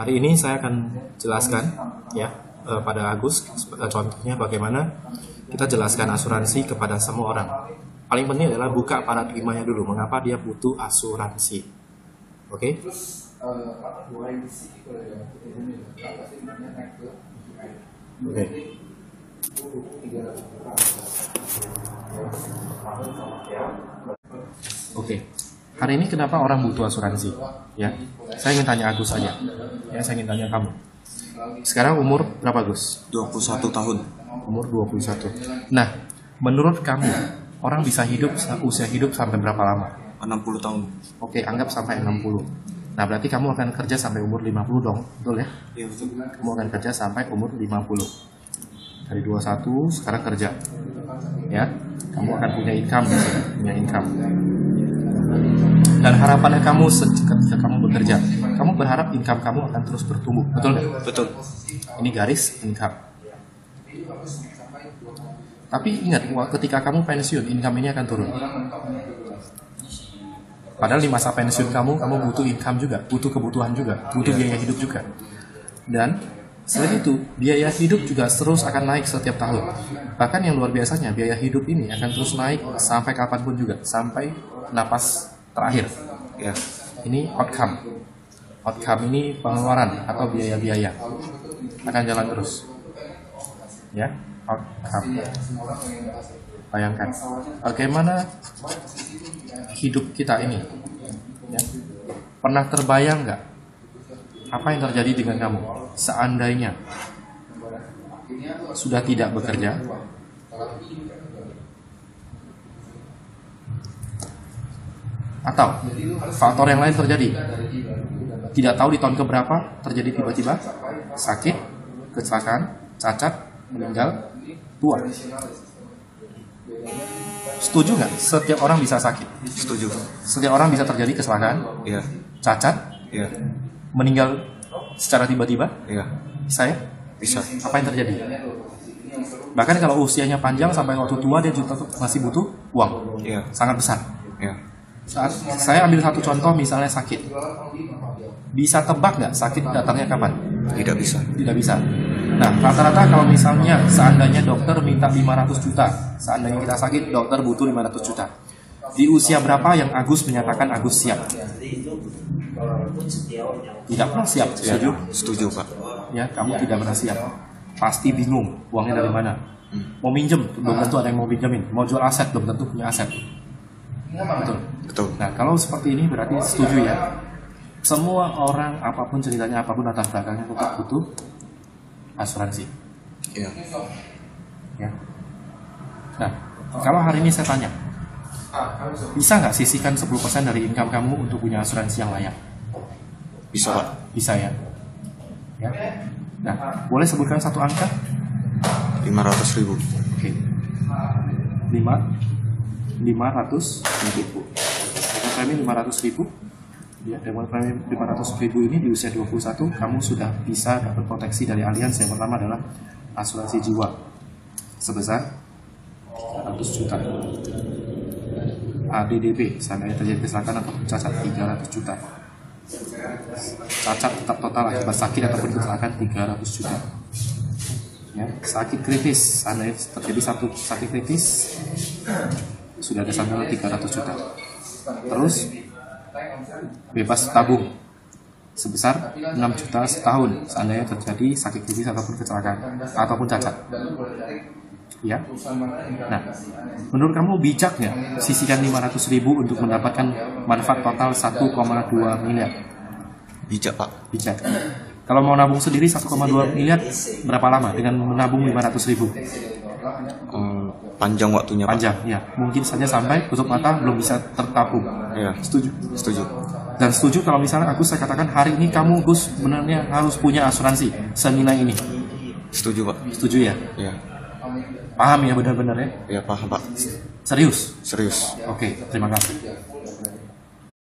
Hari ini saya akan jelaskan ya pada Agus contohnya bagaimana kita jelaskan asuransi kepada semua orang. Paling penting adalah buka paradigmanya dulu, mengapa dia butuh asuransi. Oke? Oke. Oke. Hari ini kenapa orang butuh asuransi? Ya, saya ingin tanya Agus aja. Ya, saya ingin tanya kamu. Sekarang umur berapa, Gus? 21 tahun. Umur 21. Nah, menurut kamu, orang bisa hidup, usia hidup sampai berapa lama? 60 tahun. Oke, anggap sampai 60. Nah, berarti kamu akan kerja sampai umur 50 dong, betul ya? Iya, betul. Kamu akan kerja sampai umur 50. Dari 21, sekarang kerja. Ya, kamu akan punya income, punya income. Dan harapannya kamu ketika kamu bekerja, kamu berharap income kamu akan terus bertumbuh, betul nggak? Betul. Ini garis income. Tapi ingat, ketika kamu pensiun, income ini akan turun. Padahal di masa pensiun kamu butuh income juga, butuh kebutuhan juga, butuh biaya hidup juga. Dan selain itu, biaya hidup juga terus akan naik setiap tahun. Bahkan yang luar biasanya, biaya hidup ini akan terus naik sampai kapanpun juga, sampai napas terakhir. Ya. Ini outcome. Outcome ini pengeluaran atau biaya-biaya akan jalan terus. Ya, outcome. Bayangkan bagaimana hidup kita ini. Ya. Pernah terbayang nggak apa yang terjadi dengan kamu seandainya sudah tidak bekerja? Atau faktor yang lain terjadi, tidak tahu di tahun keberapa terjadi tiba-tiba sakit, kecelakaan, cacat, meninggal, tua. Setuju nggak? Setiap orang bisa sakit. Setuju. Setiap orang bisa terjadi kecelakaan, Iya. cacat, Iya. meninggal secara tiba-tiba. Iya. Saya Bisa. apa yang terjadi? Bahkan kalau usianya panjang sampai waktu tua dia juga masih butuh uang, Iya. sangat besar. Iya. Saat saya ambil satu contoh, misalnya sakit, bisa tebak nggak sakit datangnya kapan? Tidak bisa. Tidak bisa. Nah, rata-rata kalau misalnya seandainya dokter minta 500 juta, seandainya kita sakit, dokter butuh 500 juta. Di usia berapa yang Agus menyatakan Agus siap? Tidak pernah siap, setuju? Setuju, Pak. Ya, kamu tidak pernah siap. Pasti bingung, uangnya dari mana? Mau minjem, belum tentu ada yang mau pinjemin. Mau jual aset, belum tentu punya aset. Betul. Betul. Nah, kalau seperti ini berarti setuju ya. Semua orang, apapun ceritanya, apapun latar belakangnya, tetap butuh asuransi. Iya. Ya. Nah, kalau hari ini saya tanya, bisa nggak sisihkan 10% dari income kamu untuk punya asuransi yang layak? Bisa, Pak. Bisa ya. Ya. Nah, boleh sebutkan satu angka? 500.000. Oke. 500.000. Dengan premi 500.000. Ya, dengan premi 500.000 ini di usia 21 kamu sudah bisa dapat proteksi dari Allianz. Yang pertama adalah asuransi jiwa sebesar 300 juta. ADDP, seandainya terjadi kecelakaan atau cacat, 300 juta. Cacat tetap total akibat sakit ataupun kecelakaan 300 juta. Ya, sakit kritis, seandainya terjadi satu sakit kritis sudah ada santunan 300 juta. Terus bebas tabung sebesar 6 juta setahun seandainya terjadi sakit kritis ataupun kecelakaan ataupun cacat. Ya. Nah, menurut kamu bijak nggak sisihkan 500.000 untuk mendapatkan manfaat total 1,2 miliar? Bijak, Pak. Bijak. Kalau mau nabung sendiri 1,2 miliar berapa lama dengan menabung 500.000? Panjang waktunya, Pak. Panjang, ya. Mungkin saja sampai tutup mata belum bisa tertabung. Iya. Setuju? Setuju. Dan setuju kalau misalnya saya katakan hari ini kamu Gus sebenarnya harus punya asuransi senilai ini. Setuju, Pak. Setuju ya? Iya. Paham ya benar-benar ya? Iya, paham, Pak. Serius? Serius. Oke, terima kasih.